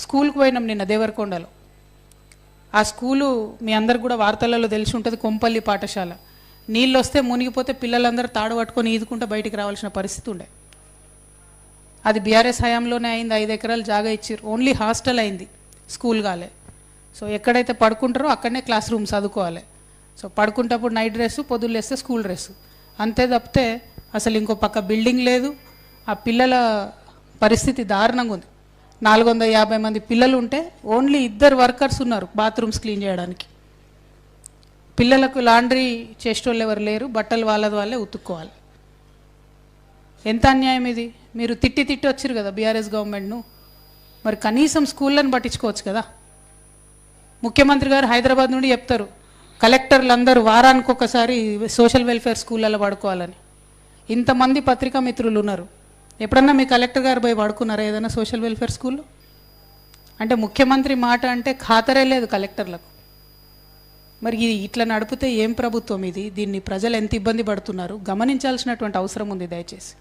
స్కూల్కి పోయినాం నిన్న దేవరకొండలో. ఆ స్కూలు మీ అందరికి కూడా వార్తలలో తెలిసి ఉంటుంది, కొంపల్లి పాఠశాల. నీళ్ళు వస్తే మునిగిపోతే పిల్లలందరూ తాడు పట్టుకొని ఈదుకుంటూ బయటికి రావాల్సిన పరిస్థితి ఉండే. అది బీఆర్ఎస్ హయాంలోనే అయింది. 5 ఎకరాలు జాగా ఇచ్చారు. ఓన్లీ హాస్టల్ అయింది, స్కూల్ కాలే. సో ఎక్కడైతే పడుకుంటారో అక్కడనే క్లాస్ రూమ్ చదువుకోవాలి. సో పడుకుంటప్పుడు నైట్ డ్రెస్సు, పొద్దున్న వేస్తే స్కూల్ డ్రెస్సు, అంతే తప్పితే అసలు ఇంకో పక్క బిల్డింగ్ లేదు. ఆ పిల్లల పరిస్థితి దారుణంగా ఉంది. 450 మంది పిల్లలు ఉంటే ఓన్లీ 2 వర్కర్స్ ఉన్నారు బాత్రూమ్స్ క్లీన్ చేయడానికి. పిల్లలకు లాండ్రీ చేసేటోళ్ళు ఎవరు లేరు, బట్టలు వాళ్ళే ఉతుక్కోవాలి. ఎంత అన్యాయం ఇది! మీరు తిట్టి వచ్చారు కదా బీఆర్ఎస్ గవర్నమెంట్ను, మరి కనీసం స్కూళ్ళను పట్టించుకోవచ్చు కదా. ముఖ్యమంత్రి గారు హైదరాబాద్ నుండి చెప్తారు కలెక్టర్లు అందరూ వారానికి ఒకసారి సోషల్ వెల్ఫేర్ స్కూళ్ళలో పడుకోవాలని. ఇంతమంది పత్రికా మిత్రులు ఉన్నారు, ఎప్పుడన్నా మీ కలెక్టర్ గారు పోయి పడుకున్నారా ఏదైనా సోషల్ వెల్ఫేర్ స్కూల్లో? అంటే ముఖ్యమంత్రి మాట అంటే ఖాతరే లేదు కలెక్టర్లకు. మరి ఇది ఇట్లా నడిపితే ఏం ప్రభుత్వం ఇది? దీన్ని ప్రజలు ఎంత ఇబ్బంది పడుతున్నారు గమనించాల్సినటువంటి అవసరం ఉంది దయచేసి.